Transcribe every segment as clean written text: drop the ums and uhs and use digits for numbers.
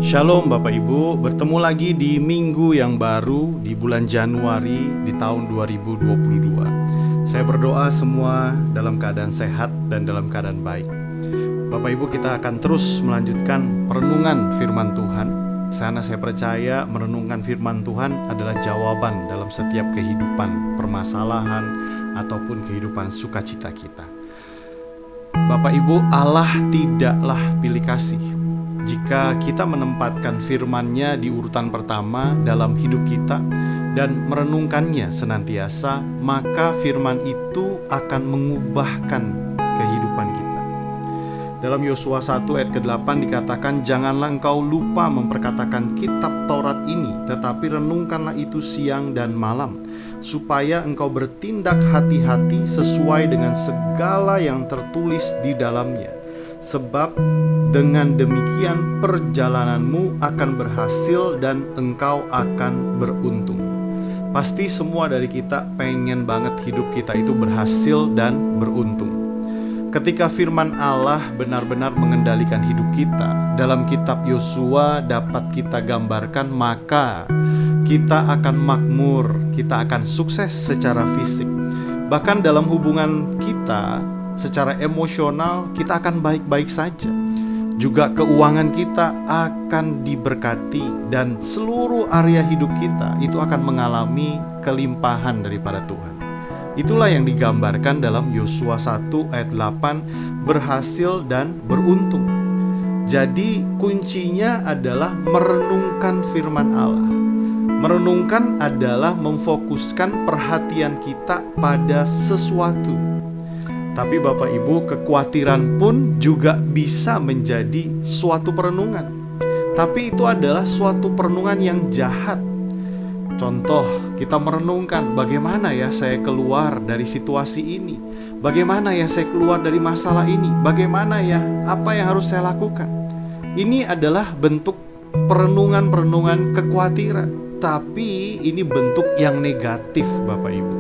Shalom Bapak Ibu, bertemu lagi di minggu yang baru di bulan Januari di tahun 2022. Saya berdoa semua dalam keadaan sehat dan dalam keadaan baik. Bapak Ibu, kita akan terus melanjutkan perenungan firman Tuhan. Karena saya percaya merenungkan firman Tuhan adalah jawaban dalam setiap kehidupan, permasalahan, ataupun kehidupan sukacita kita. Bapak Ibu, Allah tidaklah pilih kasih. Jika kita menempatkan firman-Nya di urutan pertama dalam hidup kita dan merenungkannya senantiasa, maka firman itu akan mengubahkan kehidupan kita. Dalam Yosua 1 ayat ke-8 dikatakan, "Janganlah engkau lupa memperkatakan kitab Taurat ini, tetapi renungkanlah itu siang dan malam, supaya engkau bertindak hati-hati sesuai dengan segala yang tertulis di dalamnya. Sebab dengan demikian perjalananmu akan berhasil dan engkau akan beruntung." Pasti semua dari kita pengen banget hidup kita itu berhasil dan beruntung. Ketika firman Allah benar-benar mengendalikan hidup kita, dalam kitab Yosua dapat kita gambarkan, maka kita akan makmur, kita akan sukses secara fisik. Bahkan dalam hubungan kita, secara emosional kita akan baik-baik saja. Juga keuangan kita akan diberkati dan seluruh area hidup kita itu akan mengalami kelimpahan daripada Tuhan. Itulah yang digambarkan dalam Yosua 1 ayat 8, berhasil dan beruntung. Jadi kuncinya adalah merenungkan firman Allah. Merenungkan adalah memfokuskan perhatian kita pada sesuatu. Tapi Bapak Ibu, kekhawatiran pun juga bisa menjadi suatu perenungan. Tapi itu adalah suatu perenungan yang jahat. Contoh, kita merenungkan bagaimana ya saya keluar dari situasi ini, bagaimana ya saya keluar dari masalah ini, bagaimana ya apa yang harus saya lakukan. Ini adalah bentuk perenungan-perenungan kekhawatiran, tapi ini bentuk yang negatif Bapak Ibu.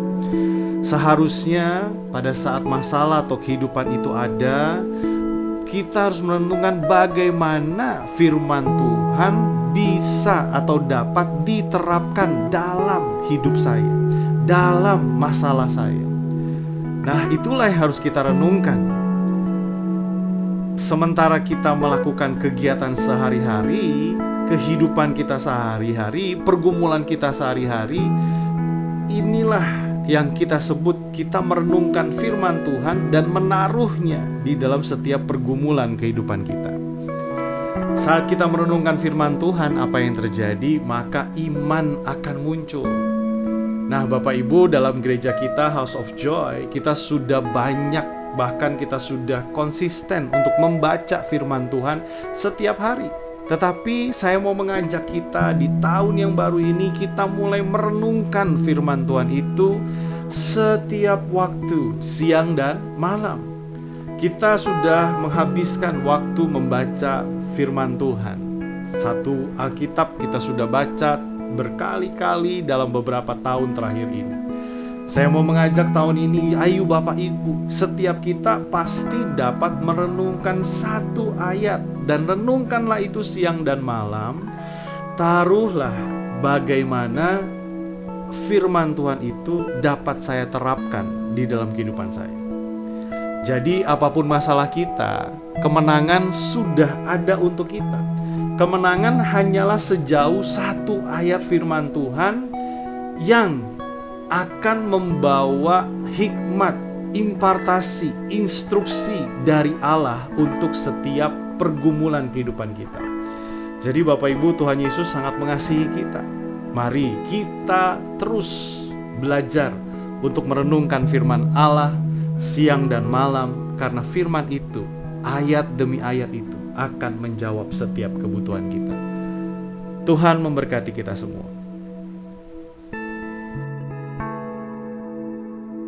Seharusnya pada saat masalah atau kehidupan itu ada, kita harus merenungkan bagaimana firman Tuhan bisa atau dapat diterapkan dalam hidup saya, dalam masalah saya. Nah, itulah yang harus kita renungkan. Sementara kita melakukan kegiatan sehari-hari, kehidupan kita sehari-hari, pergumulan kita sehari-hari, inilah yang kita sebut kita merenungkan firman Tuhan dan menaruhnya di dalam setiap pergumulan kehidupan kita. Saat kita merenungkan firman Tuhan, apa yang terjadi? Maka iman akan muncul. Nah Bapak Ibu, dalam gereja kita House of Joy, kita sudah banyak, bahkan kita sudah konsisten untuk membaca firman Tuhan setiap hari. Tetapi saya mau mengajak kita di tahun yang baru ini, kita mulai merenungkan firman Tuhan itu setiap waktu, siang dan malam. Kita sudah menghabiskan waktu membaca firman Tuhan. Satu Alkitab kita sudah baca berkali-kali dalam beberapa tahun terakhir ini. Saya mau mengajak tahun ini, ayo Bapak Ibu, setiap kita pasti dapat merenungkan satu ayat, dan renungkanlah itu siang dan malam. Taruhlah bagaimana firman Tuhan itu dapat saya terapkan di dalam kehidupan saya. Jadi apapun masalah kita, kemenangan sudah ada untuk kita. Kemenangan hanyalah sejauh satu ayat firman Tuhan yang akan membawa hikmat, impartasi, instruksi dari Allah untuk setiap pergumulan kehidupan kita. Jadi Bapak Ibu, Tuhan Yesus sangat mengasihi kita. Mari kita terus belajar untuk merenungkan firman Allah siang dan malam, karena firman itu, ayat demi ayat itu akan menjawab setiap kebutuhan kita. Tuhan memberkati kita semua.